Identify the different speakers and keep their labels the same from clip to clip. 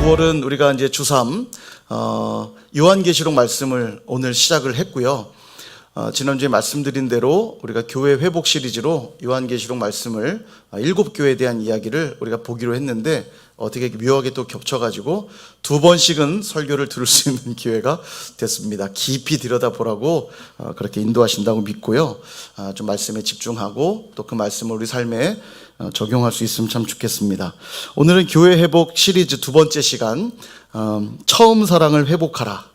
Speaker 1: 9월은 우리가 이제 주3 요한계시록 말씀을 오늘 시작을 했고요. 지난주에 말씀드린 대로 우리가 교회 회복 시리즈로 요한계시록 말씀을 7교회에 대한 이야기를 우리가 보기로 했는데 어떻게 묘하게 또 겹쳐가지고 2번씩은 설교를 들을 수 있는 기회가 됐습니다. 깊이 들여다보라고 그렇게 인도하신다고 믿고요. 좀 말씀에 집중하고 또 그 말씀을 우리 삶에 적용할 수 있으면 참 좋겠습니다. 오늘은 교회 회복 시리즈 2번째 시간, 처음 사랑을 회복하라.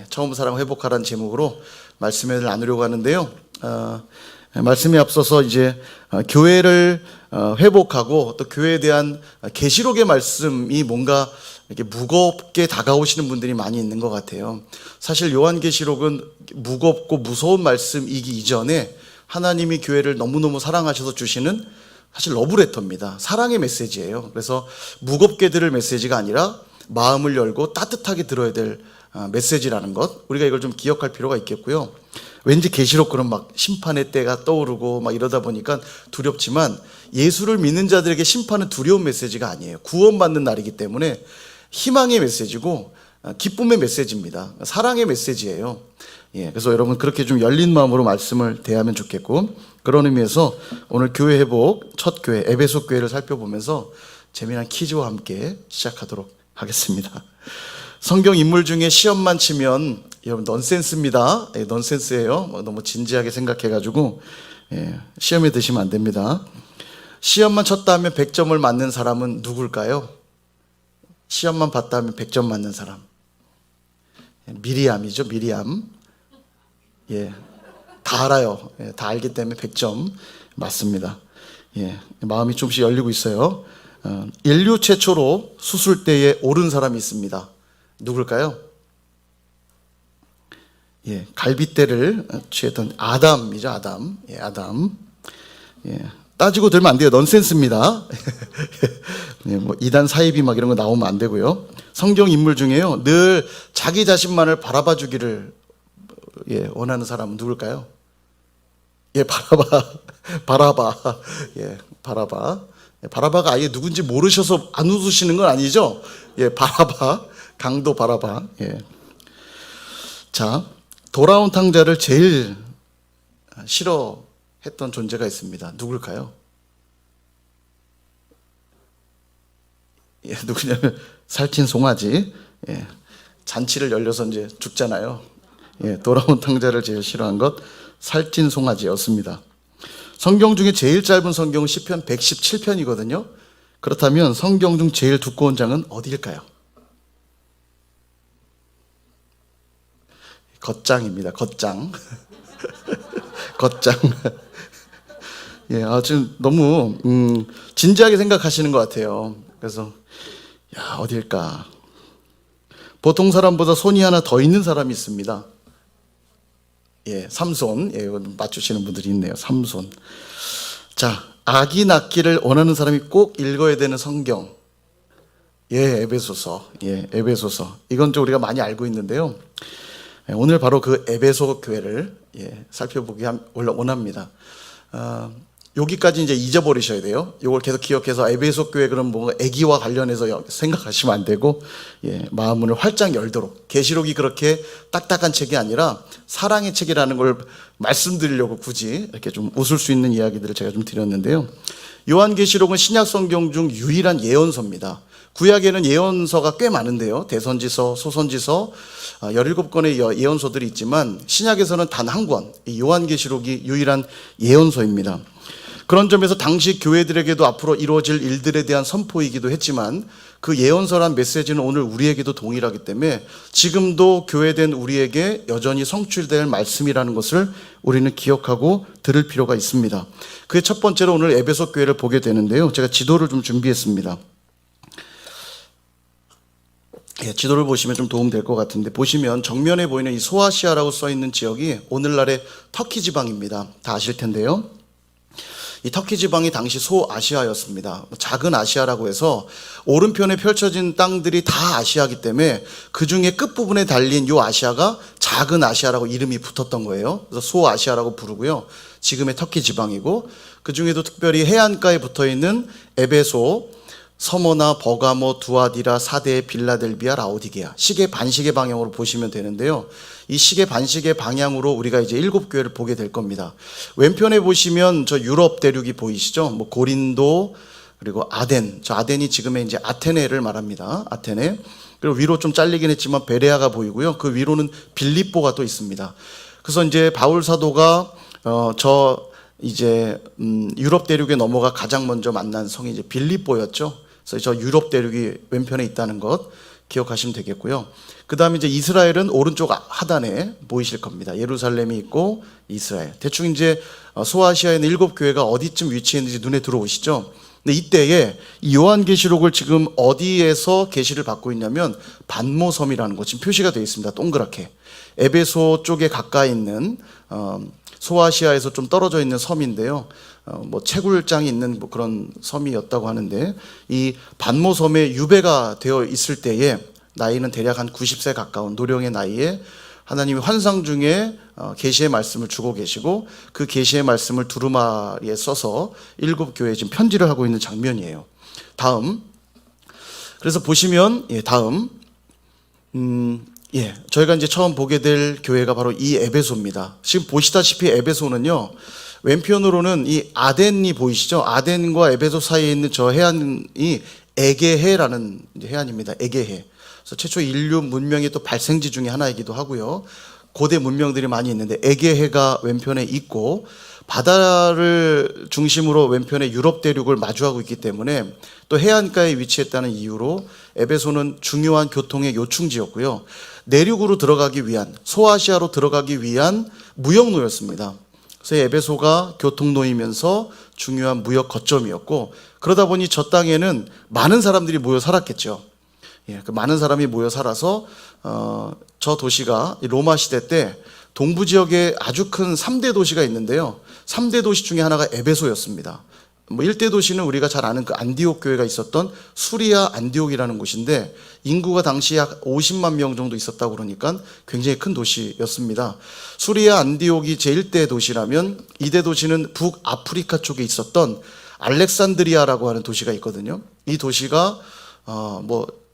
Speaker 1: 처음 사랑을 회복하라는 제목으로 말씀을 나누려고 하는데요. 말씀에 앞서서 이제 교회를 회복하고 또 교회에 대한 계시록의 말씀이 뭔가 이렇게 무겁게 다가오시는 분들이 많이 있는 것 같아요. 사실 요한계시록은 무겁고 무서운 말씀이기 이전에 하나님이 교회를 너무너무 사랑하셔서 주시는 사실 러브레터입니다. 사랑의 메시지예요. 그래서 무겁게 들을 메시지가 아니라 마음을 열고 따뜻하게 들어야 될 메시지라는 것, 우리가 이걸 좀 기억할 필요가 있겠고요. 왠지 계시록 그런 막 심판의 때가 떠오르고 막 이러다 보니까 두렵지만 예수를 믿는 자들에게 심판은 두려운 메시지가 아니에요. 구원받는 날이기 때문에 희망의 메시지고 기쁨의 메시지입니다. 사랑의 메시지예요. 그래서 여러분 그렇게 좀 열린 마음으로 말씀을 대하면 좋겠고, 그런 의미에서 오늘 교회 회복 첫 교회 에베소 교회를 살펴보면서 재미난 퀴즈와 함께 시작하도록 하겠습니다. 성경 인물 중에 시험만 치면 여러분 넌센스입니다. 넌센스예요. 너무 진지하게 생각해가지고 시험에 드시면 안 됩니다. 시험만 쳤다 하면 100점을 맞는 사람은 누굴까요? 시험만 봤다 하면 100점 맞는 사람, 미리암이죠. 미리암. 다 알아요. 다 알기 때문에 100점 맞습니다. 마음이 조금씩 열리고 있어요. 인류 최초로 수술대에 오른 사람이 있습니다. 누굴까요? 갈빗대를 취했던 아담이죠. 아담. 아담. 따지고 들면 안 돼요. 넌센스입니다. 뭐 이단 사이비 막 이런 거 나오면 안 되고요. 성경 인물 중에요, 늘 자기 자신만을 바라봐 주기를 원하는 사람은 누굴까요? 바라바. 바라바. 바라바가 아예 누군지 모르셔서 안 웃으시는 건 아니죠? 바라바. 강도 바라바. 자, 돌아온 탕자를 제일 싫어했던 존재가 있습니다. 누굴까요? 누구냐면 살찐 송아지. 잔치를 열려서 이제 죽잖아요. 돌아온 탕자를 제일 싫어한 것 살찐 송아지였습니다. 성경 중에 제일 짧은 성경은 시편 117편이거든요. 그렇다면 성경 중 제일 두꺼운 장은 어디일까요? 겉장입니다. 겉장. 겉장. 지금 너무 진지하게 생각하시는 것 같아요. 그래서 어딜까? 보통 사람보다 손이 하나 더 있는 사람이 있습니다. 삼손. 맞추시는 분들이 있네요. 삼손. 자, 아기 낳기를 원하는 사람이 꼭 읽어야 되는 성경. 에베소서. 에베소서. 이건 좀 우리가 많이 알고 있는데요. 오늘 바로 그 에베소 교회를 살펴보기 원합니다. 여기까지 이제 잊어버리셔야 돼요. 이걸 계속 기억해서 에베소 교회 그럼 뭐 애기와 관련해서 생각하시면 안 되고, 마음을 활짝 열도록. 계시록이 그렇게 딱딱한 책이 아니라 사랑의 책이라는 걸 말씀드리려고 굳이 이렇게 좀 웃을 수 있는 이야기들을 제가 좀 드렸는데요. 요한계시록은 신약 성경 중 유일한 예언서입니다. 구약에는 예언서가 꽤 많은데요. 대선지서, 소선지서 17권의 예언서들이 있지만 신약에서는 단 한 권, 요한계시록이 유일한 예언서입니다. 그런 점에서 당시 교회들에게도 앞으로 이루어질 일들에 대한 선포이기도 했지만 그 예언서란 메시지는 오늘 우리에게도 동일하기 때문에 지금도 교회된 우리에게 여전히 성취될 말씀이라는 것을 우리는 기억하고 들을 필요가 있습니다. 그의 첫 번째로 오늘 에베소 교회를 보게 되는데요. 제가 지도를 좀 준비했습니다. 지도를 보시면 좀 도움 될 것 같은데, 보시면 정면에 보이는 이 소아시아라고 써 있는 지역이 오늘날의 터키 지방입니다. 다 아실 텐데요. 이 터키 지방이 당시 소아시아였습니다. 작은 아시아라고 해서 오른편에 펼쳐진 땅들이 다 아시아이기 때문에 그 중에 끝부분에 달린 이 아시아가 작은 아시아라고 이름이 붙었던 거예요. 그래서 소아시아라고 부르고요. 지금의 터키 지방이고, 그 중에도 특별히 해안가에 붙어 있는 에베소, 서머나, 버가모, 두아디라, 사데, 빌라델비아, 라오디게아. 시계 반시계 방향으로 보시면 되는데요. 이 시계 반시계 방향으로 우리가 이제 7교회를 보게 될 겁니다. 왼편에 보시면 저 유럽 대륙이 보이시죠? 뭐 고린도, 그리고 아덴. 저 아덴이 지금의 이제 아테네를 말합니다. 아테네. 그리고 위로 좀 잘리긴 했지만 베레아가 보이고요. 그 위로는 빌립보가 또 있습니다. 그래서 이제 바울 사도가 유럽 대륙에 넘어가 가장 먼저 만난 성이 이제 빌립보였죠. 그래서 저 유럽 대륙이 왼편에 있다는 것 기억하시면 되겠고요. 그 다음에 이제 이스라엘은 오른쪽 하단에 보이실 겁니다. 예루살렘이 있고 이스라엘. 대충 이제 소아시아에 있는 7교회가 어디쯤 위치해 있는지 눈에 들어오시죠. 근데 이때에 이 요한계시록을 지금 어디에서 계시를 받고 있냐면 반모섬이라는 곳 지금 표시가 되어 있습니다. 동그랗게. 에베소 쪽에 가까이 있는 소아시아에서 좀 떨어져 있는 섬인데요. 뭐 채굴장이 있는 뭐 그런 섬이었다고 하는데 이 반모섬에 유배가 되어 있을 때에 나이는 대략 한 90세 가까운 노령의 나이에 하나님이 환상 중에 계시의 말씀을 주고 계시고 그 계시의 말씀을 두루마리에 써서 7교회에 지금 편지를 하고 있는 장면이에요. 다음. 그래서 보시면 다음 저희가 이제 처음 보게 될 교회가 바로 이 에베소입니다. 지금 보시다시피 에베소는요. 왼편으로는 이 아덴이 보이시죠? 아덴과 에베소 사이에 있는 저 해안이 에게해라는 해안입니다. 에게해. 그래서 최초 인류 문명의 또 발생지 중에 하나이기도 하고요. 고대 문명들이 많이 있는데 에게해가 왼편에 있고 바다를 중심으로 왼편에 유럽 대륙을 마주하고 있기 때문에 또 해안가에 위치했다는 이유로 에베소는 중요한 교통의 요충지였고요. 내륙으로 들어가기 위한 소아시아로 들어가기 위한 무역로였습니다. 그래서 에베소가 교통로이면서 중요한 무역 거점이었고 그러다 보니 저 땅에는 많은 사람들이 모여 살았겠죠. 그 많은 사람이 모여 살아서 저 도시가 로마 시대 때 동부 지역에 아주 큰 3대 도시가 있는데요. 3대 도시 중에 하나가 에베소였습니다. 뭐 1대 도시는 우리가 잘 아는 그 안디옥 교회가 있었던 수리아 안디옥이라는 곳인데 인구가 당시 약 50만 명 정도 있었다고 그러니까 굉장히 큰 도시였습니다. 수리아 안디옥이 제1대 도시라면 2대 도시는 북아프리카 쪽에 있었던 알렉산드리아라고 하는 도시가 있거든요. 이 도시가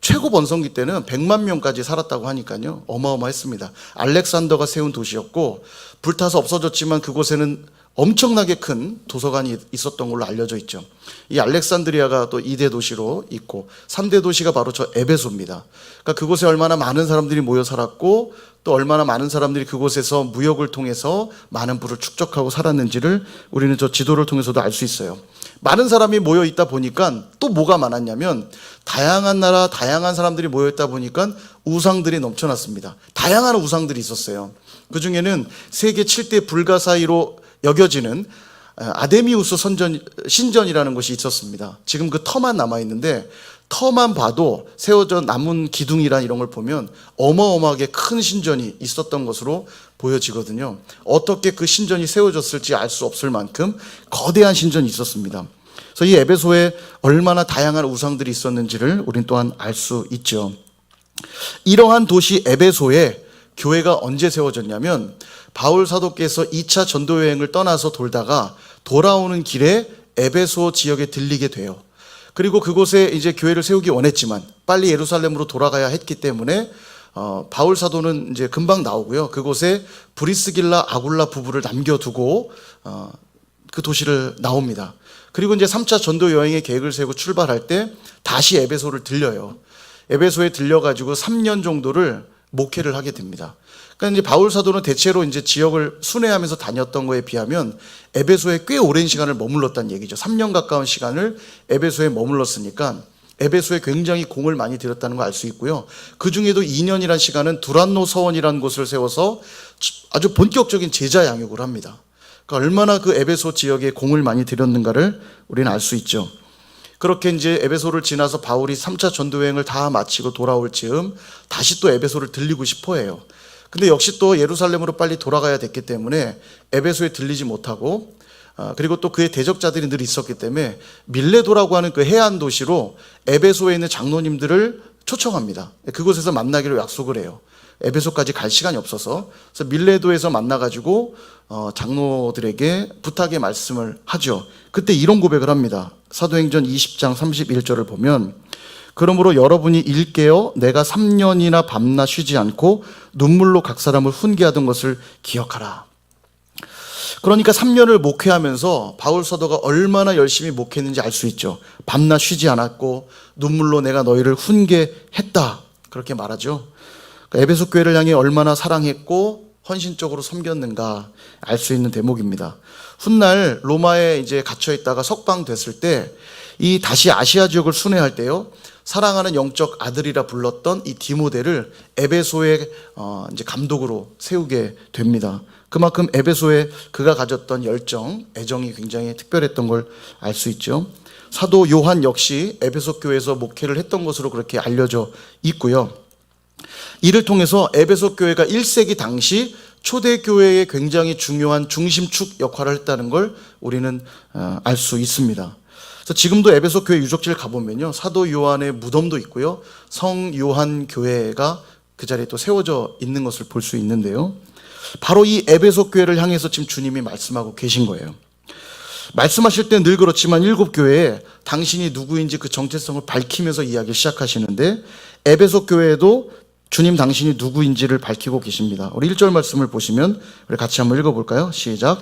Speaker 1: 최고 번성기 때는 100만 명까지 살았다고 하니까요. 어마어마했습니다. 알렉산더가 세운 도시였고 불타서 없어졌지만 그곳에는 엄청나게 큰 도서관이 있었던 걸로 알려져 있죠. 이 알렉산드리아가 또 2대 도시로 있고 3대 도시가 바로 저 에베소입니다. 그러니까 그곳에 얼마나 많은 사람들이 모여 살았고 또 얼마나 많은 사람들이 그곳에서 무역을 통해서 많은 부를 축적하고 살았는지를 우리는 저 지도를 통해서도 알 수 있어요. 많은 사람이 모여 있다 보니까 또 뭐가 많았냐면 다양한 나라, 다양한 사람들이 모여 있다 보니까 우상들이 넘쳐났습니다. 다양한 우상들이 있었어요. 그 중에는 세계 7대 불가사의로 여겨지는 아데미우스 신전이라는 것이 있었습니다. 지금 그 터만 남아있는데 터만 봐도 세워져 남은 기둥이란 이런 걸 보면 어마어마하게 큰 신전이 있었던 것으로 보여지거든요. 어떻게 그 신전이 세워졌을지 알 수 없을 만큼 거대한 신전이 있었습니다. 그래서 이 에베소에 얼마나 다양한 우상들이 있었는지를 우린 또한 알 수 있죠. 이러한 도시 에베소에 교회가 언제 세워졌냐면 바울 사도께서 2차 전도 여행을 떠나서 돌다가 돌아오는 길에 에베소 지역에 들리게 돼요. 그리고 그곳에 이제 교회를 세우기 원했지만 빨리 예루살렘으로 돌아가야 했기 때문에 바울 사도는 이제 금방 나오고요. 그곳에 브리스길라 아굴라 부부를 남겨두고 그 도시를 나옵니다. 그리고 이제 3차 전도 여행의 계획을 세우고 출발할 때 다시 에베소를 들려요. 에베소에 들려가지고 3년 정도를 목회를 하게 됩니다. 그러니까 이제 바울 사도는 대체로 이제 지역을 순회하면서 다녔던 거에 비하면 에베소에 꽤 오랜 시간을 머물렀다는 얘기죠. 3년 가까운 시간을 에베소에 머물렀으니까 에베소에 굉장히 공을 많이 들였다는 걸 알 수 있고요. 그 중에도 2년이라는 시간은 두란노 서원이라는 곳을 세워서 아주 본격적인 제자 양육을 합니다. 그러니까 얼마나 그 에베소 지역에 공을 많이 들였는가를 우리는 알 수 있죠. 그렇게 이제 에베소를 지나서 바울이 3차 전도여행을 다 마치고 돌아올 즈음 다시 또 에베소를 들리고 싶어 해요. 근데 역시 또 예루살렘으로 빨리 돌아가야 됐기 때문에 에베소에 들리지 못하고 그리고 또 그의 대적자들이 늘 있었기 때문에 밀레도라고 하는 그 해안 도시로 에베소에 있는 장로님들을 초청합니다. 그곳에서 만나기로 약속을 해요. 에베소까지 갈 시간이 없어서. 그래서 밀레도에서 만나가지고 장로들에게 부탁의 말씀을 하죠. 그때 이런 고백을 합니다. 사도행전 20장 31절을 보면 그러므로 여러분이 일깨어 내가 3년이나 밤낮 쉬지 않고 눈물로 각 사람을 훈계하던 것을 기억하라. 그러니까 3년을 목회하면서 바울 사도가 얼마나 열심히 목회했는지 알 수 있죠. 밤낮 쉬지 않았고 눈물로 내가 너희를 훈계했다, 그렇게 말하죠. 그러니까 에베소 교회를 향해 얼마나 사랑했고 헌신적으로 섬겼는가 알 수 있는 대목입니다. 훗날 로마에 이제 갇혀 있다가 석방됐을 때 이 다시 아시아 지역을 순회할 때요, 사랑하는 영적 아들이라 불렀던 이 디모데를 에베소의 이제 감독으로 세우게 됩니다. 그만큼 에베소에 그가 가졌던 열정, 애정이 굉장히 특별했던 걸 알 수 있죠. 사도 요한 역시 에베소 교회에서 목회를 했던 것으로 그렇게 알려져 있고요. 이를 통해서 에베소 교회가 1세기 당시 초대교회의 굉장히 중요한 중심축 역할을 했다는 걸 우리는 알 수 있습니다. 그래서 지금도 에베소 교회 유적지를 가보면요, 사도 요한의 무덤도 있고요, 성 요한 교회가 그 자리에 또 세워져 있는 것을 볼 수 있는데요, 바로 이 에베소 교회를 향해서 지금 주님이 말씀하고 계신 거예요. 말씀하실 때 늘 그렇지만 일곱 교회에 당신이 누구인지 그 정체성을 밝히면서 이야기를 시작하시는데, 에베소 교회에도 주님 당신이 누구인지를 밝히고 계십니다. 우리 1절 말씀을 보시면 우리 같이 한번 읽어볼까요? 시작.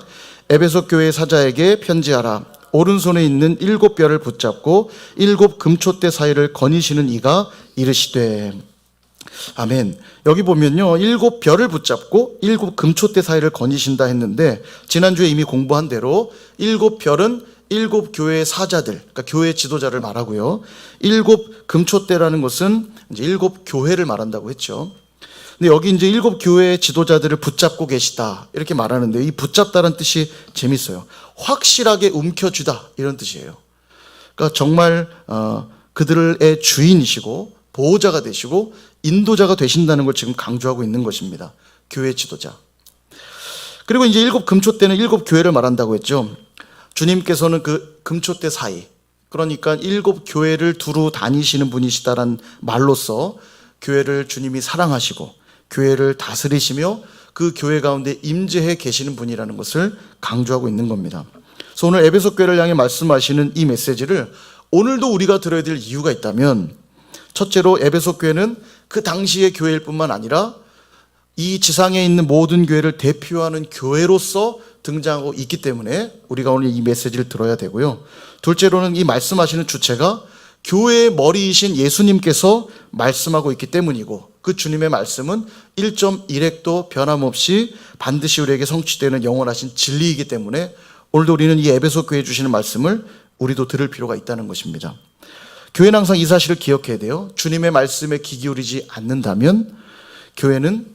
Speaker 1: 에베소 교회 사자에게 편지하라. 오른손에 있는 7뼈를 붙잡고 7 금초대 사이를 거니시는 이가 이르시되. 아멘. 여기 보면요, 7뼈를 붙잡고 7 금초대 사이를 거니신다 했는데, 지난주에 이미 공부한 대로 7뼈는 7 교회의 사자들, 그러니까 교회 지도자를 말하고요, 7 금초대라는 것은 이제 7 교회를 말한다고 했죠. 근데 여기 이제 7 교회의 지도자들을 붙잡고 계시다 이렇게 말하는데, 이 붙잡다라는 뜻이 재밌어요. 확실하게 움켜쥐다 이런 뜻이에요. 그러니까 정말 그들의 주인이시고 보호자가 되시고 인도자가 되신다는 걸 지금 강조하고 있는 것입니다. 교회 지도자. 그리고 이제 7 금초대는 7 교회를 말한다고 했죠. 주님께서는 그 금초대 사이, 그러니까 7 교회를 두루 다니시는 분이시다라는 말로써 교회를 주님이 사랑하시고 교회를 다스리시며 그 교회 가운데 임재해 계시는 분이라는 것을 강조하고 있는 겁니다. 그래서 오늘 에베소 교회를 향해 말씀하시는 이 메시지를 오늘도 우리가 들어야 될 이유가 있다면, 첫째로 에베소 교회는 그 당시의 교회일 뿐만 아니라 이 지상에 있는 모든 교회를 대표하는 교회로서 등장하고 있기 때문에 우리가 오늘 이 메시지를 들어야 되고요. 둘째로는 이 말씀하시는 주체가 교회의 머리이신 예수님께서 말씀하고 있기 때문이고, 그 주님의 말씀은 1.1핵도 변함없이 반드시 우리에게 성취되는 영원하신 진리이기 때문에 오늘도 우리는 이 에베소 교회에 주시는 말씀을 우리도 들을 필요가 있다는 것입니다. 교회는 항상 이 사실을 기억해야 돼요. 주님의 말씀에 귀 기울이지 않는다면 교회는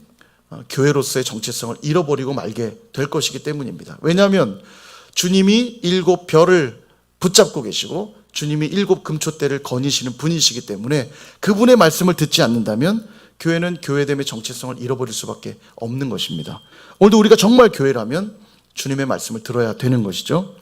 Speaker 1: 교회로서의 정체성을 잃어버리고 말게 될 것이기 때문입니다. 왜냐하면 주님이 7 별을 붙잡고 계시고 주님이 7 금초대를 거니시는 분이시기 때문에 그분의 말씀을 듣지 않는다면 교회는 교회됨의 정체성을 잃어버릴 수밖에 없는 것입니다. 오늘도 우리가 정말 교회라면 주님의 말씀을 들어야 되는 것이죠.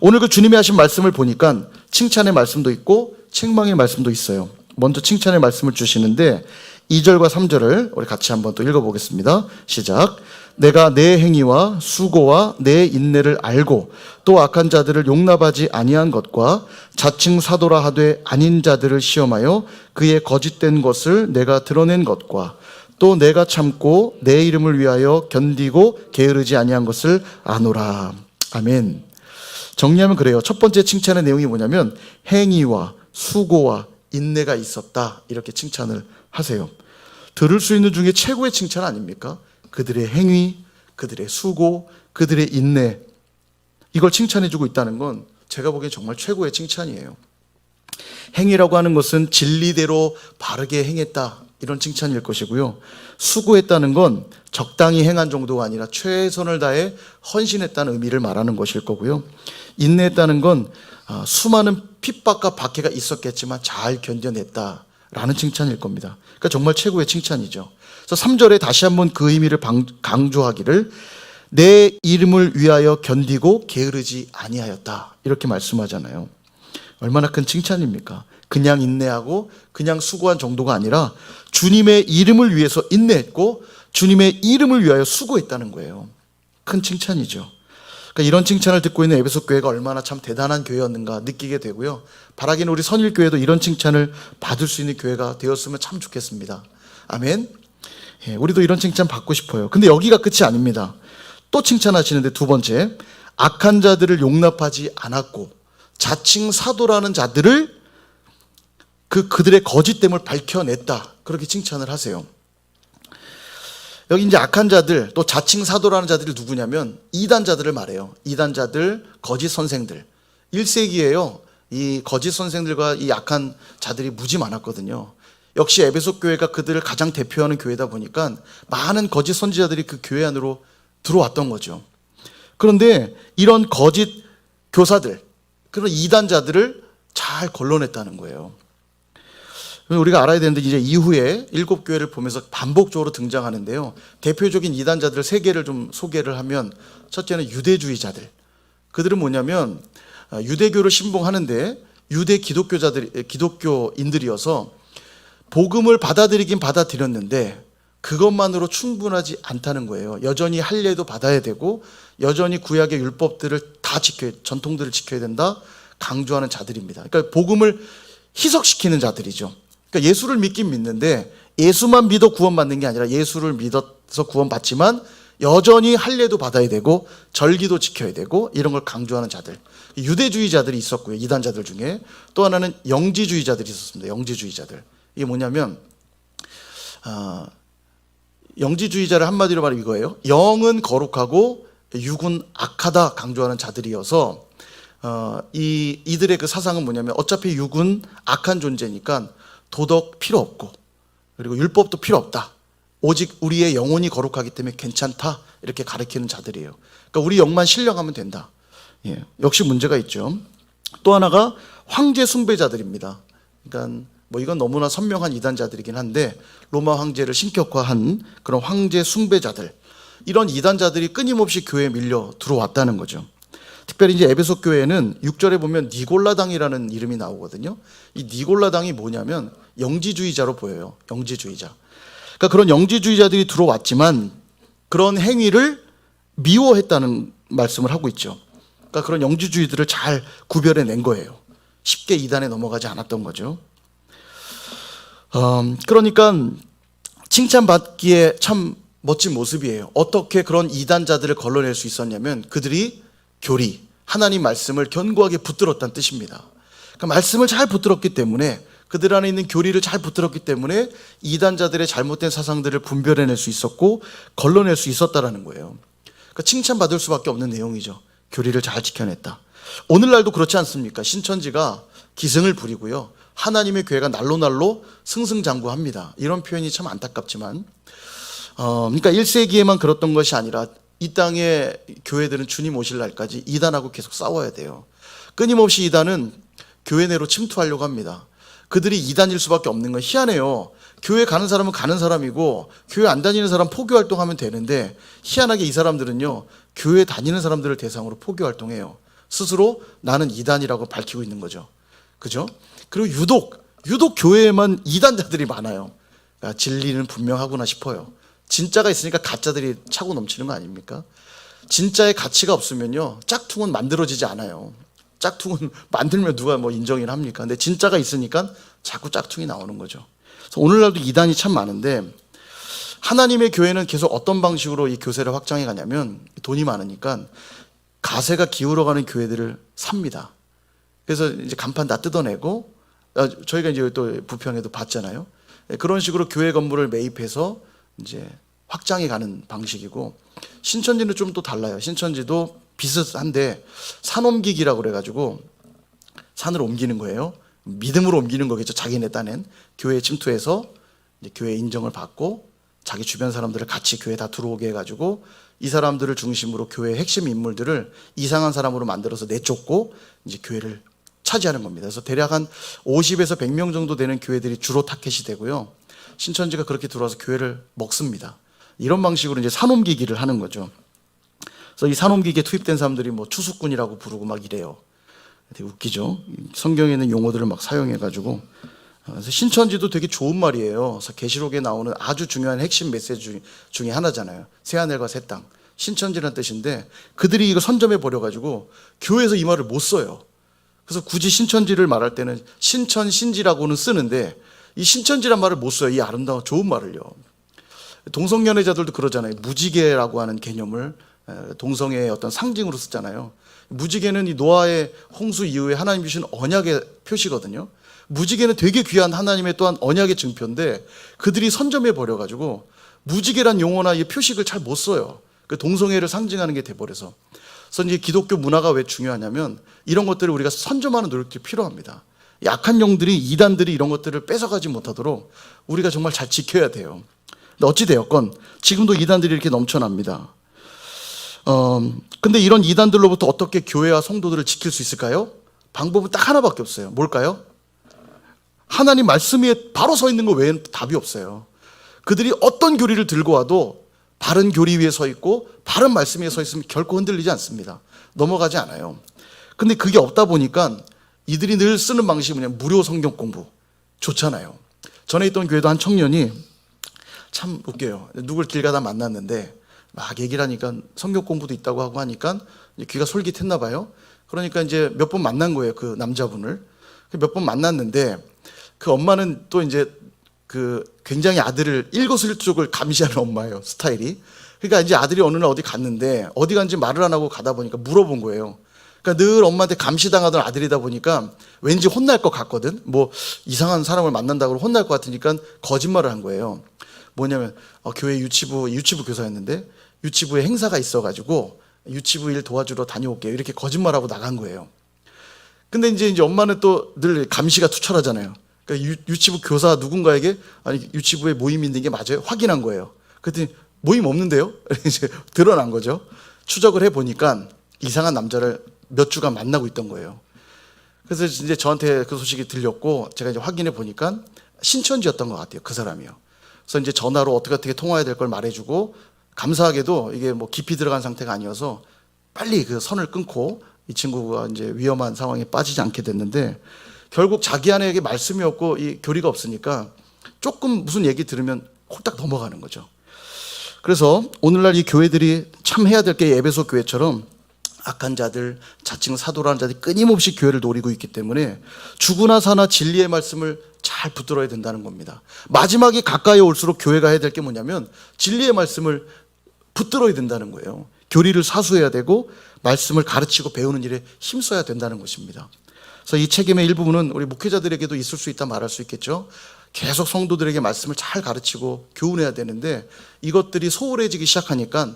Speaker 1: 오늘 그 주님이 하신 말씀을 보니까 칭찬의 말씀도 있고 책망의 말씀도 있어요. 먼저 칭찬의 말씀을 주시는데 2절과 3절을 우리 같이 한번 또 읽어보겠습니다. 시작. 내가 내 행위와 수고와 내 인내를 알고 또 악한 자들을 용납하지 아니한 것과 자칭 사도라 하되 아닌 자들을 시험하여 그의 거짓된 것을 내가 드러낸 것과 또 내가 참고 내 이름을 위하여 견디고 게으르지 아니한 것을 아노라. 아멘. 정리하면 그래요. 첫 번째 칭찬의 내용이 뭐냐면 행위와 수고와 인내가 있었다, 이렇게 칭찬을 하세요. 들을 수 있는 중에 최고의 칭찬 아닙니까? 그들의 행위, 그들의 수고, 그들의 인내, 이걸 칭찬해주고 있다는 건 제가 보기엔 정말 최고의 칭찬이에요. 행위라고 하는 것은 진리대로 바르게 행했다, 이런 칭찬일 것이고요. 수고했다는 건 적당히 행한 정도가 아니라 최선을 다해 헌신했다는 의미를 말하는 것일 거고요. 인내했다는 건 수많은 핍박과 박해가 있었겠지만 잘 견뎌냈다라는 칭찬일 겁니다. 그러니까 정말 최고의 칭찬이죠. 그래서 3절에 다시 한번 그 의미를 강조하기를 내 이름을 위하여 견디고 게으르지 아니하였다, 이렇게 말씀하잖아요. 얼마나 큰 칭찬입니까? 그냥 인내하고 그냥 수고한 정도가 아니라 주님의 이름을 위해서 인내했고 주님의 이름을 위하여 수고했다는 거예요. 큰 칭찬이죠. 그러니까 이런 칭찬을 듣고 있는 에베소 교회가 얼마나 참 대단한 교회였는가 느끼게 되고요. 바라기는 우리 선일교회도 이런 칭찬을 받을 수 있는 교회가 되었으면 참 좋겠습니다. 아멘. 예, 우리도 이런 칭찬 받고 싶어요. 근데 여기가 끝이 아닙니다. 또 칭찬하시는데 두 번째, 악한 자들을 용납하지 않았고 자칭 사도라는 자들을 그들의 거짓됨을 밝혀냈다. 그렇게 칭찬을 하세요. 여기 이제 악한 자들, 또 자칭 사도라는 자들이 누구냐면 이단자들을 말해요. 이단자들, 거짓 선생들. 1세기에요. 이 거짓 선생들과 이 악한 자들이 무지 많았거든요. 역시 에베소 교회가 그들을 가장 대표하는 교회다 보니까 많은 거짓 선지자들이 그 교회 안으로 들어왔던 거죠. 그런데 이런 거짓 교사들, 그런 이단자들을 잘 걸러냈다는 거예요. 우리가 알아야 되는데 이제 이후에 7교회를 보면서 반복적으로 등장하는데요. 대표적인 이단자들 3개를 좀 소개를 하면, 첫째는 유대주의자들. 그들은 뭐냐면 유대교를 신봉하는데 유대 기독교인들이어서 복음을 받아들이긴 받아들였는데 그것만으로 충분하지 않다는 거예요. 여전히 할례도 받아야 되고 여전히 구약의 율법들을 다 전통들을 지켜야 된다 강조하는 자들입니다. 그러니까 복음을 희석시키는 자들이죠. 그러니까 예수를 믿긴 믿는데 예수만 믿어 구원받는 게 아니라 예수를 믿어서 구원받지만 여전히 할례도 받아야 되고 절기도 지켜야 되고 이런 걸 강조하는 자들. 유대주의자들이 있었고요. 이단자들 중에 또 하나는 영지주의자들이 있었습니다. 영지주의자들. 이게 뭐냐면 영지주의자를 한마디로 말하면 이거예요. 영은 거룩하고 육은 악하다 강조하는 자들이어서 이들의 그 사상은 뭐냐면 어차피 육은 악한 존재니까 도덕 필요 없고 그리고 율법도 필요 없다. 오직 우리의 영혼이 거룩하기 때문에 괜찮다. 이렇게 가르치는 자들이에요. 그러니까 우리 영만 신령하면 된다. 예, 역시 문제가 있죠. 또 하나가 황제 숭배자들입니다. 그러니까 뭐 이건 너무나 선명한 이단자들이긴 한데 로마 황제를 신격화한 그런 황제 숭배자들, 이런 이단자들이 끊임없이 교회에 밀려 들어왔다는 거죠. 특별히 이제 에베소 교회에는 6절에 보면 니골라당이라는 이름이 나오거든요. 이 니골라당이 뭐냐면 영지주의자로 보여요. 영지주의자. 그러니까 그런 영지주의자들이 들어왔지만 그런 행위를 미워했다는 말씀을 하고 있죠. 그러니까 그런 영지주의들을 잘 구별해낸 거예요. 쉽게 이단에 넘어가지 않았던 거죠. 그러니까 칭찬받기에 참 멋진 모습이에요. 어떻게 그런 이단자들을 걸러낼 수 있었냐면 그들이 교리, 하나님 말씀을 견고하게 붙들었다는 뜻입니다. 그러니까 말씀을 잘 붙들었기 때문에 그들 안에 있는 교리를 잘 붙들었기 때문에 이단자들의 잘못된 사상들을 분별해낼 수 있었고 걸러낼 수 있었다라는 거예요. 그러니까 칭찬받을 수밖에 없는 내용이죠. 교리를 잘 지켜냈다. 오늘날도 그렇지 않습니까? 신천지가 기승을 부리고요. 하나님의 교회가 날로 승승장구합니다. 이런 표현이 참 안타깝지만 그러니까 1세기에만 그렇던 것이 아니라 이 땅의 교회들은 주님 오실 날까지 이단하고 계속 싸워야 돼요. 끊임없이 이단은 교회 내로 침투하려고 합니다. 그들이 이단일 수밖에 없는 건 희한해요. 교회 가는 사람은 가는 사람이고 교회 안 다니는 사람 포교 활동하면 되는데 희한하게 이 사람들은요 교회 다니는 사람들을 대상으로 포교 활동해요. 스스로 나는 이단이라고 밝히고 있는 거죠. 그죠? 그리고 유독 교회에만 이단자들이 많아요. 그러니까 진리는 분명하구나 싶어요. 진짜가 있으니까 가짜들이 차고 넘치는 거 아닙니까? 진짜의 가치가 없으면요 짝퉁은 만들어지지 않아요. 짝퉁은 만들면 누가 뭐 인정이나 합니까? 근데 진짜가 있으니까 자꾸 짝퉁이 나오는 거죠. 그래서 오늘날도 이단이 참 많은데 하나님의 교회는 계속 어떤 방식으로 이 교세를 확장해 가냐면 돈이 많으니까 가세가 기울어가는 교회들을 삽니다. 그래서 이제 간판 다 뜯어내고 저희가 이제 또 부평에도 봤잖아요. 그런 식으로 교회 건물을 매입해서 이제 확장해 가는 방식이고 신천지는 좀 또 달라요. 신천지도 비슷한데 산 옮기기라고 그래가지고 산을 옮기는 거예요. 믿음으로 옮기는 거겠죠. 자기네 딴엔 교회에 침투해서 이제 교회 인정을 받고 자기 주변 사람들을 같이 교회 다 들어오게 해가지고 이 사람들을 중심으로 교회의 핵심 인물들을 이상한 사람으로 만들어서 내쫓고 이제 교회를 차지하는 겁니다. 그래서 대략 한 50에서 100명 정도 되는 교회들이 주로 타켓이 되고요. 신천지가 그렇게 들어와서 교회를 먹습니다. 이런 방식으로 이제 산옮기기를 하는 거죠. 그래서 이 산옮기기에 투입된 사람들이 뭐 추수꾼이라고 부르고 막 이래요. 되게 웃기죠. 성경에 있는 용어들을 막 사용해가지고. 그래서 신천지도 되게 좋은 말이에요. 그래서 계시록에 나오는 아주 중요한 핵심 메시지 중에 하나잖아요. 새하늘과 새 땅. 신천지라는 뜻인데 그들이 이거 선점해 버려가지고 교회에서 이 말을 못 써요. 그래서 굳이 신천지를 말할 때는 신천신지라고는 쓰는데 이 신천지란 말을 못 써요. 이 아름다운 좋은 말을요. 동성연애자들도 그러잖아요. 무지개라고 하는 개념을 동성애의 어떤 상징으로 쓰잖아요. 무지개는 이 노아의 홍수 이후에 하나님 주신 언약의 표시거든요. 무지개는 되게 귀한 하나님의 또한 언약의 증표인데 그들이 선점해 버려가지고 무지개란 용어나 이 표식을 잘 못 써요. 그 동성애를 상징하는 게 돼버려서. 그래서 이제 기독교 문화가 왜 중요하냐면 이런 것들을 우리가 선점하는 노력들이 필요합니다. 약한 영들이 이단들이 이런 것들을 뺏어가지 못하도록 우리가 정말 잘 지켜야 돼요. 근데 어찌되었건 지금도 이단들이 이렇게 넘쳐납니다. 근데 이런 이단들로부터 어떻게 교회와 성도들을 지킬 수 있을까요? 방법은 딱 하나밖에 없어요. 뭘까요? 하나님 말씀 위에 바로 서 있는 거 외에는 답이 없어요. 그들이 어떤 교리를 들고 와도 바른 교리 위에 서 있고 바른 말씀 위에 서 있으면 결코 흔들리지 않습니다. 넘어가지 않아요. 근데 그게 없다 보니까 이들이 늘 쓰는 방식이 뭐냐면 무료 성경 공부. 좋잖아요. 전에 있던 교회도 한 청년이 참 웃겨요. 누굴 길 가다 만났는데 막 얘기를 하니까 성경 공부도 있다고 하고 하니까 귀가 솔깃했나 봐요. 그러니까 이제 몇 번 만난 거예요. 그 남자분을. 몇 번 만났는데 그 엄마는 또 이제 그 굉장히 아들을 일거수일투족을 감시하는 엄마예요. 스타일이. 그러니까 이제 아들이 어느 날 어디 갔는데 어디 간지 말을 안 하고 가다 보니까 물어본 거예요. 그러니까 늘 엄마한테 감시당하던 아들이다 보니까 왠지 혼날 것 같거든. 뭐 이상한 사람을 만난다고 혼날 것 같으니까 거짓말을 한 거예요. 뭐냐면 교회 유치부 교사였는데 유치부에 행사가 있어가지고 유치부 일 도와주러 다녀올게요. 이렇게 거짓말하고 나간 거예요. 근데 이제 엄마는 또 늘 감시가 투철하잖아요. 그러니까 유치부 교사 누군가에게 아니 유치부에 모임이 있는 게 맞아요? 확인한 거예요. 그랬더니 모임 없는데요? 이제 드러난 거죠. 추적을 해 보니까 이상한 남자를 몇 주간 만나고 있던 거예요. 그래서 이제 저한테 그 소식이 들렸고 제가 이제 확인해 보니까 신천지였던 것 같아요. 그 사람이요. 그래서 이제 전화로 어떻게 통화해야 될 걸 말해주고 감사하게도 이게 뭐 깊이 들어간 상태가 아니어서 빨리 그 선을 끊고 이 친구가 이제 위험한 상황에 빠지지 않게 됐는데 결국 자기 안에 말씀이 없고 이 교리가 없으니까 조금 무슨 얘기 들으면 홀딱 넘어가는 거죠. 그래서 오늘날 이 교회들이 참 해야 될 게 에베소 교회처럼 악한 자들, 자칭 사도라는 자들이 끊임없이 교회를 노리고 있기 때문에 죽으나 사나 진리의 말씀을 잘 붙들어야 된다는 겁니다. 마지막에 가까이 올수록 교회가 해야 될 게 뭐냐면 진리의 말씀을 붙들어야 된다는 거예요. 교리를 사수해야 되고 말씀을 가르치고 배우는 일에 힘써야 된다는 것입니다. 그래서 이 책임의 일부분은 우리 목회자들에게도 있을 수 있다 말할 수 있겠죠. 계속 성도들에게 말씀을 잘 가르치고 교훈해야 되는데 이것들이 소홀해지기 시작하니까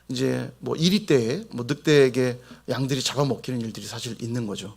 Speaker 1: 이제 뭐 이리때에 뭐 늑대에게 양들이 잡아먹히는 일들이 사실 있는 거죠.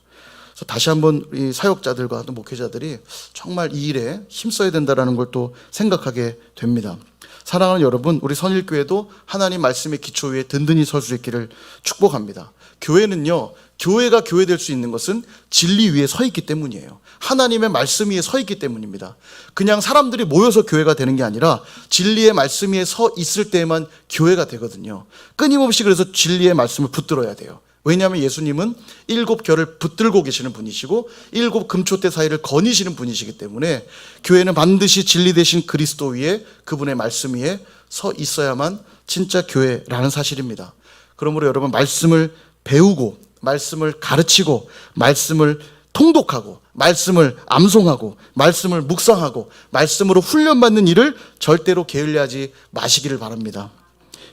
Speaker 1: 그래서 다시 한번 이 사역자들과 또 목회자들이 정말 이 일에 힘써야 된다는 걸 또 생각하게 됩니다. 사랑하는 여러분, 우리 선일교회도 하나님 말씀의 기초 위에 든든히 설 수 있기를 축복합니다. 교회는요, 교회가 교회 될 수 있는 것은 진리 위에 서 있기 때문이에요. 하나님의 말씀 위에 서 있기 때문입니다. 그냥 사람들이 모여서 교회가 되는 게 아니라 진리의 말씀 위에 서 있을 때만 교회가 되거든요. 끊임없이 그래서 진리의 말씀을 붙들어야 돼요. 왜냐하면 예수님은 7결을 붙들고 계시는 분이시고 7 금초대 사이를 거니시는 분이시기 때문에 교회는 반드시 진리 되신 그리스도 위에 그분의 말씀 위에 서 있어야만 진짜 교회라는 사실입니다. 그러므로 여러분 말씀을 배우고 말씀을 가르치고 말씀을 통독하고 말씀을 암송하고 말씀을 묵상하고 말씀으로 훈련받는 일을 절대로 게을리하지 마시기를 바랍니다.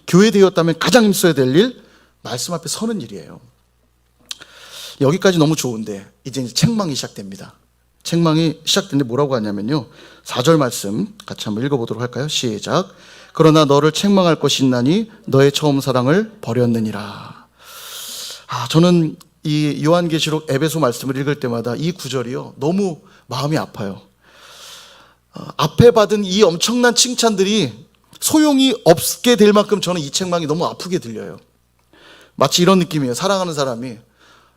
Speaker 1: 교회 되었다면 가장 힘써야 될 일, 말씀 앞에 서는 일이에요. 여기까지 너무 좋은데 이제 책망이 시작됩니다. 책망이 시작되는데 뭐라고 하냐면요, 4절 말씀 같이 한번 읽어보도록 할까요? 시작. 그러나 너를 책망할 것이 있나니 너의 처음 사랑을 버렸느니라. 저는 이 요한계시록 에베소 말씀을 읽을 때마다 이 구절이요 너무 마음이 아파요. 앞에 받은 이 엄청난 칭찬들이 소용이 없게 될 만큼 저는 이 책망이 너무 아프게 들려요. 마치 이런 느낌이에요. 사랑하는 사람이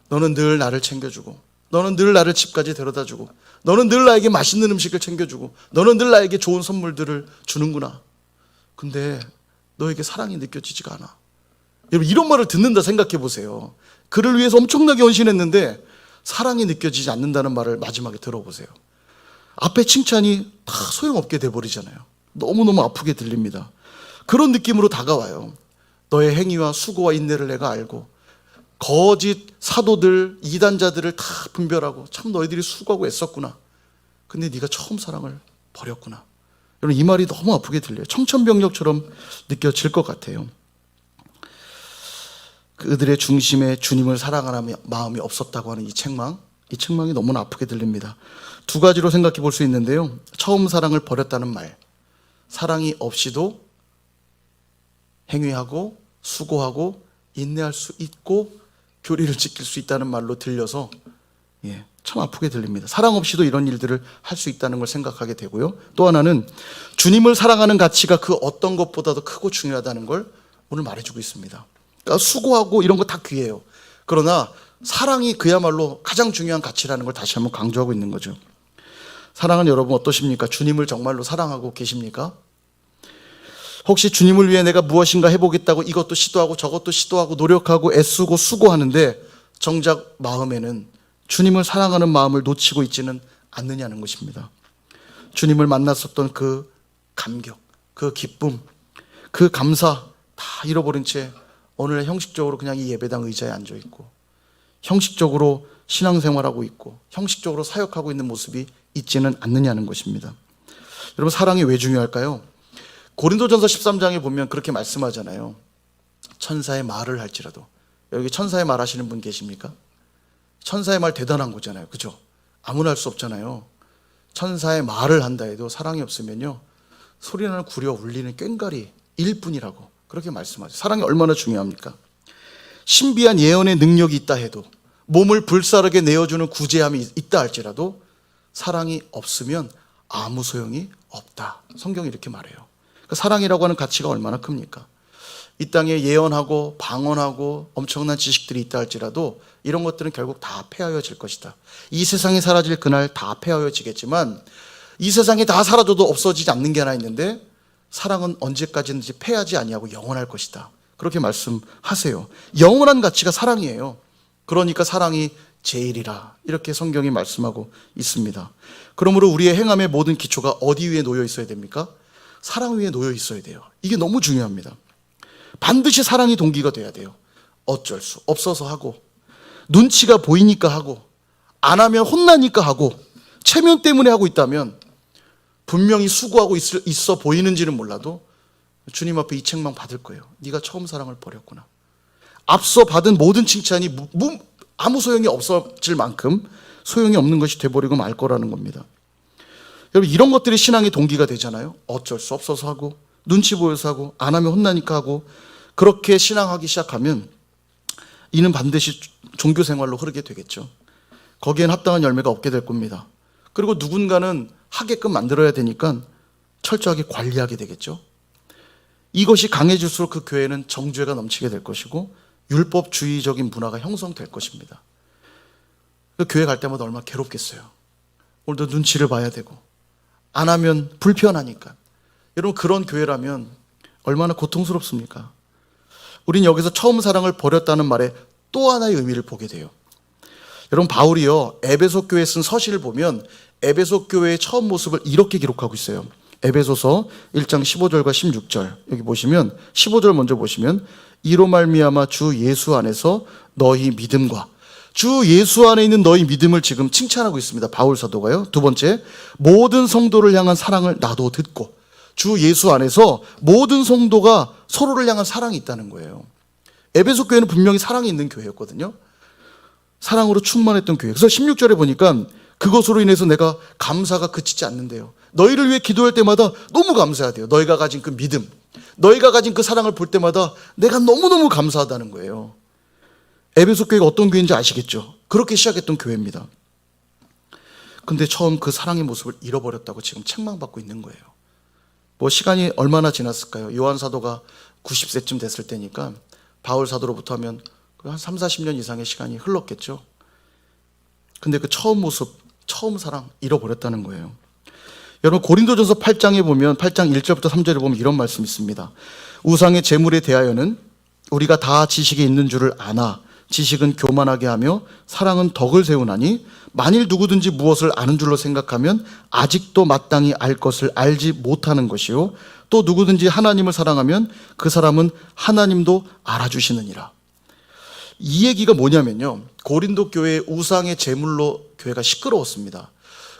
Speaker 1: 너는 늘 나를 챙겨주고 너는 늘 나를 집까지 데려다주고 너는 늘 나에게 맛있는 음식을 챙겨주고 너는 늘 나에게 좋은 선물들을 주는구나. 근데 너에게 사랑이 느껴지지가 않아. 여러분 이런 말을 듣는다 생각해 보세요. 그를 위해서 엄청나게 헌신했는데 사랑이 느껴지지 않는다는 말을 마지막에 들어보세요. 앞에 칭찬이 다 소용없게 돼버리잖아요. 너무너무 아프게 들립니다. 그런 느낌으로 다가와요. 너의 행위와 수고와 인내를 내가 알고 거짓 사도들, 이단자들을 다 분별하고 참 너희들이 수고하고 애썼구나. 근데 네가 처음 사랑을 버렸구나. 여러분 이 말이 너무 아프게 들려요. 청천벽력처럼 느껴질 것 같아요. 그들의 중심에 주님을 사랑하는 마음이 없었다고 하는 이 책망이 너무나 아프게 들립니다. 두 가지로 생각해 볼 수 있는데요. 처음 사랑을 버렸다는 말, 사랑이 없이도 행위하고 수고하고 인내할 수 있고 교리를 지킬 수 있다는 말로 들려서 참 아프게 들립니다. 사랑 없이도 이런 일들을 할 수 있다는 걸 생각하게 되고요. 또 하나는 주님을 사랑하는 가치가 그 어떤 것보다도 크고 중요하다는 걸 오늘 말해주고 있습니다. 그러니까 수고하고 이런 거 다 귀해요. 그러나 사랑이 그야말로 가장 중요한 가치라는 걸 다시 한번 강조하고 있는 거죠. 사랑은 여러분 어떠십니까? 주님을 정말로 사랑하고 계십니까? 혹시 주님을 위해 내가 무엇인가 해보겠다고 이것도 시도하고 저것도 시도하고 노력하고 애쓰고 수고하는데 정작 마음에는 주님을 사랑하는 마음을 놓치고 있지는 않느냐는 것입니다. 주님을 만났었던 그 감격, 그 기쁨, 그 감사 다 잃어버린 채 오늘 형식적으로 그냥 이 예배당 의자에 앉아있고 형식적으로 신앙생활하고 있고 형식적으로 사역하고 있는 모습이 있지는 않느냐는 것입니다. 여러분 사랑이 왜 중요할까요? 고린도전서 13장에 보면 그렇게 말씀하잖아요. 천사의 말을 할지라도. 여기 천사의 말 하시는 분 계십니까? 천사의 말 대단한 거잖아요. 그죠? 아무나 할 수 없잖아요. 천사의 말을 한다 해도 사랑이 없으면요 소리나는 구려 울리는 꽹과리일 뿐이라고 그렇게 말씀하죠. 사랑이 얼마나 중요합니까? 신비한 예언의 능력이 있다 해도 몸을 불사르게 내어주는 구제함이 있다 할지라도 사랑이 없으면 아무 소용이 없다. 성경이 이렇게 말해요. 그러니까 사랑이라고 하는 가치가 얼마나 큽니까? 이 땅에 예언하고 방언하고 엄청난 지식들이 있다 할지라도 이런 것들은 결국 다 폐하여질 것이다. 이 세상이 사라질 그날 다 폐하여지겠지만 이 세상이 다 사라져도 없어지지 않는 게 하나 있는데 사랑은 언제까지든지 패하지 아니하고 영원할 것이다. 그렇게 말씀하세요. 영원한 가치가 사랑이에요. 그러니까 사랑이 제일이라 이렇게 성경이 말씀하고 있습니다. 그러므로 우리의 행함의 모든 기초가 어디 위에 놓여 있어야 됩니까? 사랑 위에 놓여 있어야 돼요. 이게 너무 중요합니다. 반드시 사랑이 동기가 돼야 돼요. 어쩔 수 없어서 하고 눈치가 보이니까 하고 안 하면 혼나니까 하고 체면 때문에 하고 있다면 분명히 수고하고 있어 보이는지는 몰라도 주님 앞에 이 책망 받을 거예요. 네가 처음 사랑을 버렸구나. 앞서 받은 모든 칭찬이 아무 소용이 없어질 만큼 소용이 없는 것이 돼버리고 말 거라는 겁니다. 여러분 이런 것들이 신앙의 동기가 되잖아요. 어쩔 수 없어서 하고 눈치 보여서 하고 안 하면 혼나니까 하고 그렇게 신앙하기 시작하면 이는 반드시 종교 생활로 흐르게 되겠죠. 거기엔 합당한 열매가 없게 될 겁니다. 그리고 누군가는 하게끔 만들어야 되니까 철저하게 관리하게 되겠죠. 이것이 강해질수록 그 교회는 정죄가 넘치게 될 것이고 율법주의적인 문화가 형성될 것입니다. 그 교회 갈 때마다 얼마나 괴롭겠어요. 오늘도 눈치를 봐야 되고 안 하면 불편하니까. 여러분 그런 교회라면 얼마나 고통스럽습니까? 우린 여기서 처음 사랑을 버렸다는 말에 또 하나의 의미를 보게 돼요. 여러분 바울이요 에베소 교회에 쓴 서신을 보면 에베소 교회의 처음 모습을 이렇게 기록하고 있어요. 에베소서 1장 15절과 16절 여기 보시면 15절 먼저 보시면 이로 말미암아 주 예수 안에서 너희 믿음과 주 예수 안에 있는 너희 믿음을 지금 칭찬하고 있습니다. 바울 사도가요. 두 번째 모든 성도를 향한 사랑을 나도 듣고 주 예수 안에서 모든 성도가 서로를 향한 사랑이 있다는 거예요. 에베소 교회는 분명히 사랑이 있는 교회였거든요. 사랑으로 충만했던 교회. 그래서 16절에 보니까 그것으로 인해서 내가 감사가 그치지 않는데요. 너희를 위해 기도할 때마다 너무 감사하대요. 너희가 가진 그 믿음, 너희가 가진 그 사랑을 볼 때마다 내가 너무너무 감사하다는 거예요. 에베소 교회가 어떤 교회인지 아시겠죠? 그렇게 시작했던 교회입니다. 근데 처음 그 사랑의 모습을 잃어버렸다고 지금 책망받고 있는 거예요. 뭐 시간이 얼마나 지났을까요? 요한 사도가 90세쯤 됐을 때니까 바울 사도로부터 하면 한 3, 40년 이상의 시간이 흘렀겠죠. 근데 그 처음 모습, 처음 사랑 잃어버렸다는 거예요. 여러분 고린도전서 8장에 보면 8장 1절부터 3절에 보면 이런 말씀이 있습니다. 우상의 제물에 대하여는 우리가 다 지식이 있는 줄을 아나 지식은 교만하게 하며 사랑은 덕을 세우나니 만일 누구든지 무엇을 아는 줄로 생각하면 아직도 마땅히 알 것을 알지 못하는 것이요 또 누구든지 하나님을 사랑하면 그 사람은 하나님도 알아주시느니라. 이 얘기가 뭐냐면요, 고린도 교회 우상의 제물로 교회가 시끄러웠습니다.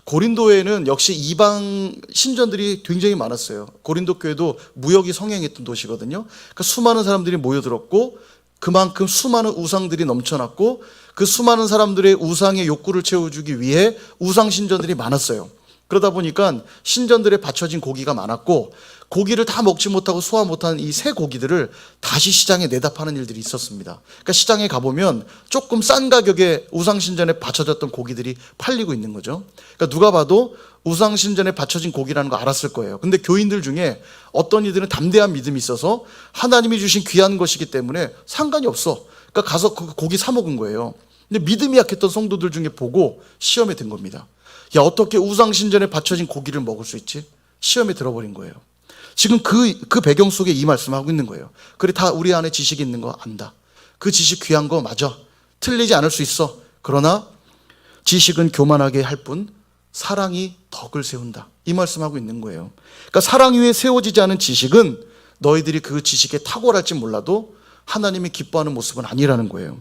Speaker 1: 고린도에는 역시 이방 신전들이 굉장히 많았어요. 고린도 교회도 무역이 성행했던 도시거든요. 그러니까 수많은 사람들이 모여들었고 그만큼 수많은 우상들이 넘쳐났고 그 수많은 사람들의 우상의 욕구를 채워주기 위해 우상 신전들이 많았어요. 그러다 보니까 신전들에 바쳐진 고기가 많았고 고기를 다 먹지 못하고 소화 못한 이 새 고기들을 다시 시장에 내다 파는 일들이 있었습니다. 그러니까 시장에 가보면 조금 싼 가격에 우상신전에 바쳐졌던 고기들이 팔리고 있는 거죠. 그러니까 누가 봐도 우상신전에 바쳐진 고기라는 거 알았을 거예요. 근데 교인들 중에 어떤 이들은 담대한 믿음이 있어서 하나님이 주신 귀한 것이기 때문에 상관이 없어. 그러니까 가서 그 고기 사 먹은 거예요. 근데 믿음이 약했던 성도들 중에 보고 시험에 든 겁니다. 야, 어떻게 우상신전에 바쳐진 고기를 먹을 수 있지? 시험에 들어버린 거예요. 지금 그 배경 속에 이 말씀을 하고 있는 거예요. 그래, 다 우리 안에 지식이 있는 거 안다. 그 지식 귀한 거 맞아. 틀리지 않을 수 있어. 그러나 지식은 교만하게 할 뿐 사랑이 덕을 세운다. 이 말씀하고 있는 거예요. 그러니까 사랑 위에 세워지지 않은 지식은 너희들이 그 지식에 탁월할지 몰라도 하나님이 기뻐하는 모습은 아니라는 거예요.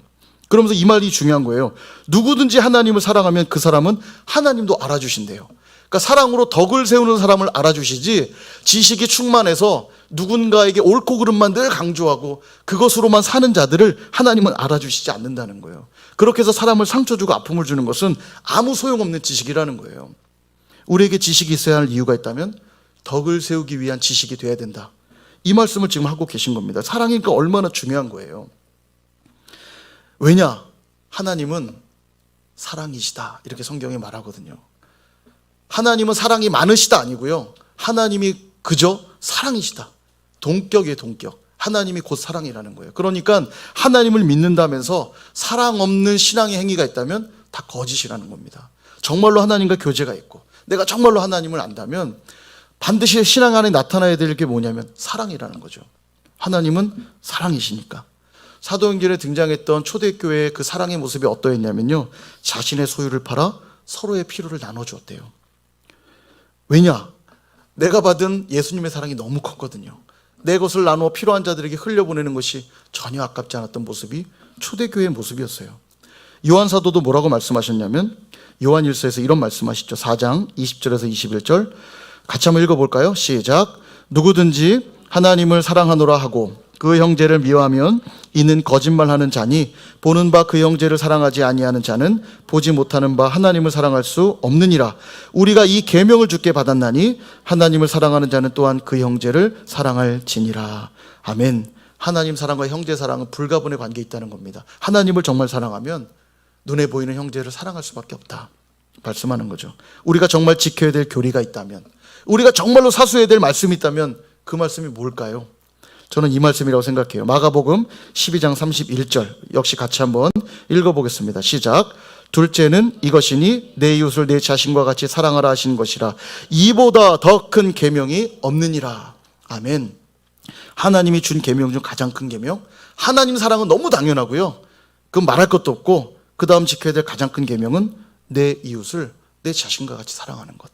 Speaker 1: 그러면서 이 말이 중요한 거예요. 누구든지 하나님을 사랑하면 그 사람은 하나님도 알아주신대요. 그러니까 사랑으로 덕을 세우는 사람을 알아주시지 지식이 충만해서 누군가에게 옳고 그름만 늘 강조하고 그것으로만 사는 자들을 하나님은 알아주시지 않는다는 거예요. 그렇게 해서 사람을 상처 주고 아픔을 주는 것은 아무 소용없는 지식이라는 거예요. 우리에게 지식이 있어야 할 이유가 있다면 덕을 세우기 위한 지식이 돼야 된다. 이 말씀을 지금 하고 계신 겁니다. 사랑이니까 얼마나 중요한 거예요. 왜냐? 하나님은 사랑이시다. 이렇게 성경에 말하거든요. 하나님은 사랑이 많으시다 아니고요. 하나님이 그저 사랑이시다. 동격이에요, 동격. 하나님이 곧 사랑이라는 거예요. 그러니까 하나님을 믿는다면서 사랑 없는 신앙의 행위가 있다면 다 거짓이라는 겁니다. 정말로 하나님과 교제가 있고 내가 정말로 하나님을 안다면 반드시 신앙 안에 나타나야 될 게 뭐냐면 사랑이라는 거죠. 하나님은 사랑이시니까. 사도행전에 등장했던 초대교회의 그 사랑의 모습이 어떠했냐면요, 자신의 소유를 팔아 서로의 필요를 나눠주었대요. 왜냐? 내가 받은 예수님의 사랑이 너무 컸거든요. 내 것을 나누어 필요한 자들에게 흘려보내는 것이 전혀 아깝지 않았던 모습이 초대교회의 모습이었어요. 요한 사도도 뭐라고 말씀하셨냐면 요한 1서에서 이런 말씀하시죠. 4장 20절에서 21절 같이 한번 읽어볼까요? 시작. 누구든지 하나님을 사랑하노라 하고 그 형제를 미워하면 이는 거짓말하는 자니 보는 바 그 형제를 사랑하지 아니하는 자는 보지 못하는 바 하나님을 사랑할 수 없느니라. 우리가 이 계명을 주께 받았나니 하나님을 사랑하는 자는 또한 그 형제를 사랑할지니라. 아멘. 하나님 사랑과 형제 사랑은 불가분의 관계에 있다는 겁니다. 하나님을 정말 사랑하면 눈에 보이는 형제를 사랑할 수밖에 없다 말씀하는 거죠. 우리가 정말 지켜야 될 교리가 있다면, 우리가 정말로 사수해야 될 말씀이 있다면 그 말씀이 뭘까요? 저는 이 말씀이라고 생각해요. 마가복음 12장 31절 역시 같이 한번 읽어보겠습니다. 시작. 둘째는 이것이니 내 이웃을 내 자신과 같이 사랑하라 하신 것이라. 이보다 더 큰 계명이 없느니라. 아멘. 하나님이 준 계명 중 가장 큰 계명, 하나님 사랑은 너무 당연하고요. 그건 말할 것도 없고 그 다음 지켜야 될 가장 큰 계명은 내 이웃을 내 자신과 같이 사랑하는 것.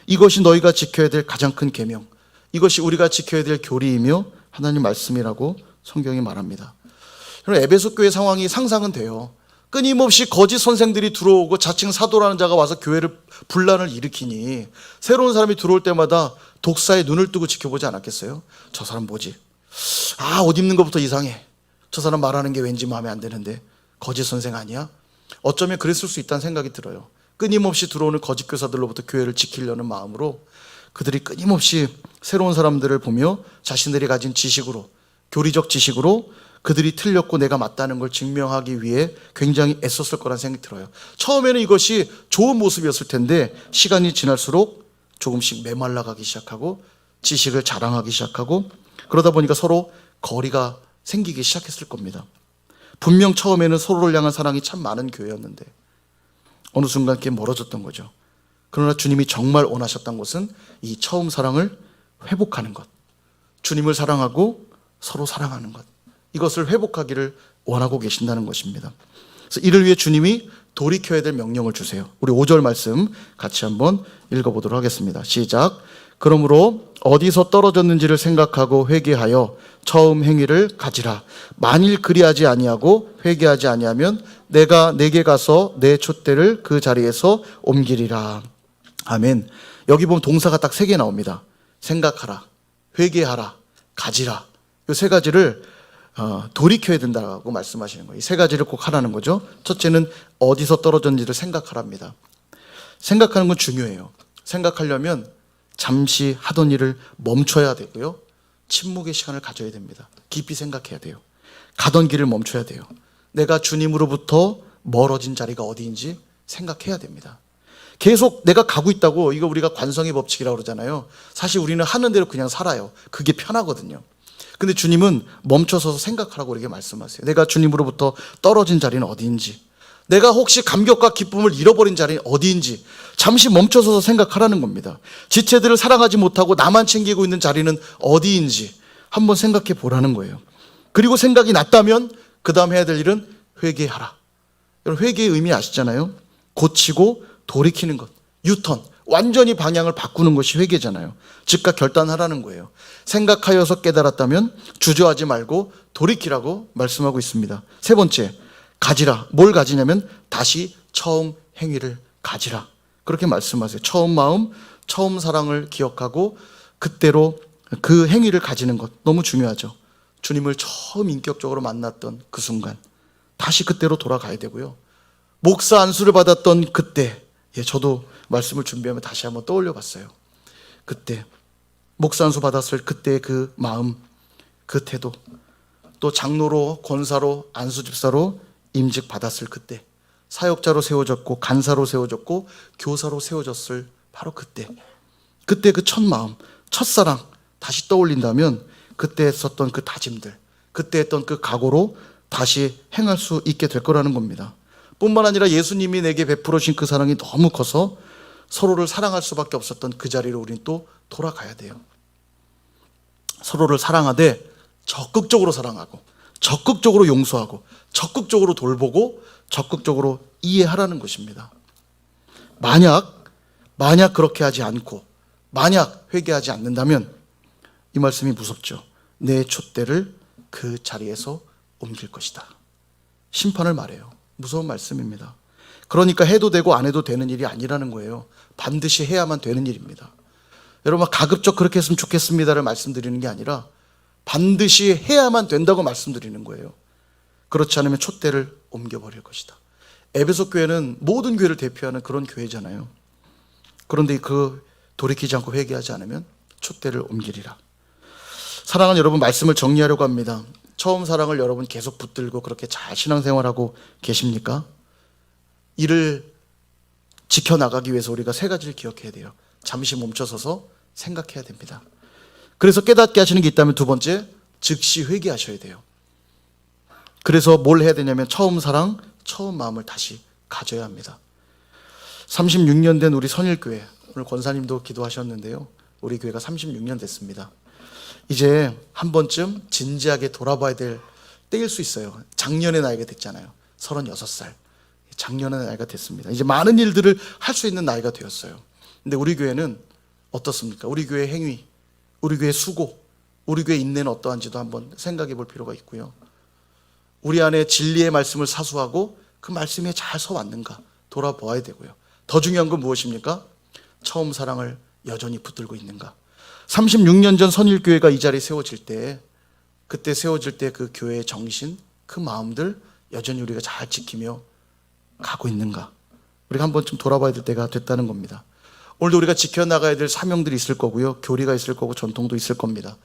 Speaker 1: 이것이 너희가 지켜야 될 가장 큰 계명, 이것이 우리가 지켜야 될 교리이며 하나님 말씀이라고 성경이 말합니다. 에베소 교회 상황이 상상은 돼요. 끊임없이 거짓 선생들이 들어오고 자칭 사도라는 자가 와서 교회를 분란을 일으키니 새로운 사람이 들어올 때마다 독사에 눈을 뜨고 지켜보지 않았겠어요? 저 사람 뭐지? 옷 입는 것부터 이상해. 저 사람 말하는 게 왠지 마음에 안 드는데 거짓 선생 아니야? 어쩌면 그랬을 수 있다는 생각이 들어요. 끊임없이 들어오는 거짓 교사들로부터 교회를 지키려는 마음으로 그들이 끊임없이 새로운 사람들을 보며 자신들이 가진 지식으로, 교리적 지식으로 그들이 틀렸고 내가 맞다는 걸 증명하기 위해 굉장히 애썼을 거란 생각이 들어요. 처음에는 이것이 좋은 모습이었을 텐데 시간이 지날수록 조금씩 메말라가기 시작하고 지식을 자랑하기 시작하고 그러다 보니까 서로 거리가 생기기 시작했을 겁니다. 분명 처음에는 서로를 향한 사랑이 참 많은 교회였는데 어느 순간 그게 멀어졌던 거죠. 그러나 주님이 정말 원하셨던 것은 이 처음 사랑을 회복하는 것, 주님을 사랑하고 서로 사랑하는 것, 이것을 회복하기를 원하고 계신다는 것입니다. 그래서 이를 위해 주님이 돌이켜야 될 명령을 주세요. 우리 5절 말씀 같이 한번 읽어보도록 하겠습니다. 시작. 그러므로 어디서 떨어졌는지를 생각하고 회개하여 처음 행위를 가지라. 만일 그리하지 아니하고 회개하지 아니하면 내가 내게 가서 내 촛대를 그 자리에서 옮기리라. 아멘. 여기 보면 동사가 딱 3개 나옵니다. 생각하라, 회개하라, 가지라. 이 3가지를 돌이켜야 된다고 말씀하시는 거예요. 이 3가지를 꼭 하라는 거죠. 첫째는 어디서 떨어졌는지를 생각하랍니다. 생각하는 건 중요해요. 생각하려면 잠시 하던 일을 멈춰야 되고요. 침묵의 시간을 가져야 됩니다. 깊이 생각해야 돼요. 가던 길을 멈춰야 돼요. 내가 주님으로부터 멀어진 자리가 어디인지 생각해야 됩니다. 계속 내가 가고 있다고, 이거 우리가 관성의 법칙이라고 그러잖아요. 사실 우리는 하는 대로 그냥 살아요. 그게 편하거든요. 근데 주님은 멈춰서서 생각하라고 이렇게 말씀하세요. 내가 주님으로부터 떨어진 자리는 어디인지, 내가 혹시 감격과 기쁨을 잃어버린 자리는 어디인지 잠시 멈춰서서 생각하라는 겁니다. 지체들을 사랑하지 못하고 나만 챙기고 있는 자리는 어디인지 한번 생각해 보라는 거예요. 그리고 생각이 났다면 그 다음 해야 될 일은 회개하라. 여러분, 회개의 의미 아시잖아요. 고치고 돌이키는 것, 유턴, 완전히 방향을 바꾸는 것이 회개잖아요. 즉각 결단하라는 거예요. 생각하여서 깨달았다면 주저하지 말고 돌이키라고 말씀하고 있습니다. 3번째, 가지라. 뭘 가지냐면 다시 처음 행위를 가지라. 그렇게 말씀하세요. 처음 마음, 처음 사랑을 기억하고 그때로 그 행위를 가지는 것 너무 중요하죠. 주님을 처음 인격적으로 만났던 그 순간 다시 그때로 돌아가야 되고요. 목사 안수를 받았던 그때, 저도 말씀을 준비하면 다시 한번 떠올려 봤어요. 그때 목사 안수 받았을 그때의 그 마음, 그 태도, 또 장로로, 권사로, 안수집사로 임직 받았을 그때, 사역자로 세워졌고 간사로 세워졌고 교사로 세워졌을 바로 그때 그 첫 마음, 첫사랑 다시 떠올린다면 그때 했었던 그 다짐들, 그때 했던 그 각오로 다시 행할 수 있게 될 거라는 겁니다. 뿐만 아니라 예수님이 내게 베풀어 주신 그 사랑이 너무 커서 서로를 사랑할 수밖에 없었던 그 자리로 우리는 또 돌아가야 돼요. 서로를 사랑하되 적극적으로 사랑하고 적극적으로 용서하고 적극적으로 돌보고 적극적으로 이해하라는 것입니다. 만약 그렇게 하지 않고 만약 회개하지 않는다면 이 말씀이 무섭죠. 내 촛대를 그 자리에서 옮길 것이다. 심판을 말해요. 무서운 말씀입니다. 그러니까 해도 되고 안 해도 되는 일이 아니라는 거예요. 반드시 해야만 되는 일입니다. 여러분, 가급적 그렇게 했으면 좋겠습니다를 말씀드리는 게 아니라 반드시 해야만 된다고 말씀드리는 거예요. 그렇지 않으면 촛대를 옮겨버릴 것이다. 에베소 교회는 모든 교회를 대표하는 그런 교회잖아요. 그런데 그 돌이키지 않고 회개하지 않으면 촛대를 옮기리라. 사랑하는 여러분, 말씀을 정리하려고 합니다. 처음 사랑을 여러분 계속 붙들고 그렇게 잘 신앙생활하고 계십니까? 이를 지켜나가기 위해서 우리가 3가지를 기억해야 돼요. 잠시 멈춰서서 생각해야 됩니다. 그래서 깨닫게 하시는 게 있다면 2번째, 즉시 회개하셔야 돼요. 그래서 뭘 해야 되냐면 처음 사랑, 처음 마음을 다시 가져야 합니다. 36년 된 우리 선일교회, 오늘 권사님도 기도하셨는데요. 우리 교회가 36년 됐습니다. 이제 한 번쯤 진지하게 돌아봐야 될 때일 수 있어요. 작년에 나이가 됐잖아요. 36살. 작년에 나이가 됐습니다. 이제 많은 일들을 할 수 있는 나이가 되었어요. 근데 우리 교회는 어떻습니까? 우리 교회 행위, 우리 교회 수고, 우리 교회 인내는 어떠한지도 한번 생각해 볼 필요가 있고요. 우리 안에 진리의 말씀을 사수하고 그 말씀에 잘 서왔는가 돌아보아야 되고요. 더 중요한 건 무엇입니까? 처음 사랑을 여전히 붙들고 있는가. 36년 전 선일교회가 이 자리에 세워질 때, 그때 세워질 때 그 교회의 정신, 그 마음들 여전히 우리가 잘 지키며 가고 있는가. 우리가 한 번쯤 돌아봐야 될 때가 됐다는 겁니다. 오늘도 우리가 지켜나가야 될 사명들이 있을 거고요. 교리가 있을 거고 전통도 있을 겁니다.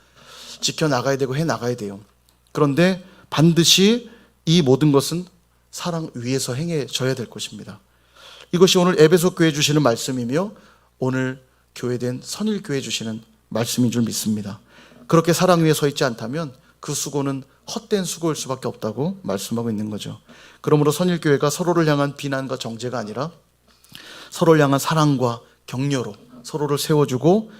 Speaker 1: 지켜나가야 되고 해나가야 돼요. 그런데 반드시 이 모든 것은 사랑 위에서 행해져야 될 것입니다. 이것이 오늘 에베소 교회 주시는 말씀이며 오늘 교회된 선일교회 주시는 말씀인 줄 믿습니다. 그렇게 사랑 위에 서 있지 않다면 그 수고는 헛된 수고일 수밖에 없다고 말씀하고 있는 거죠. 그러므로 선일교회가 서로를 향한 비난과 정죄가 아니라 서로를 향한 사랑과 격려로 서로를 세워주고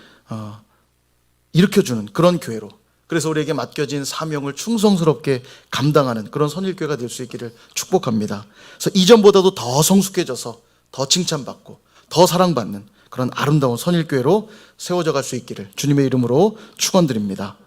Speaker 1: 일으켜주는 그런 교회로, 그래서 우리에게 맡겨진 사명을 충성스럽게 감당하는 그런 선일교회가 될 수 있기를 축복합니다. 그래서 이전보다도 더 성숙해져서 더 칭찬받고 더 사랑받는 그런 아름다운 선일교회로 세워져 갈 수 있기를 주님의 이름으로 축원드립니다.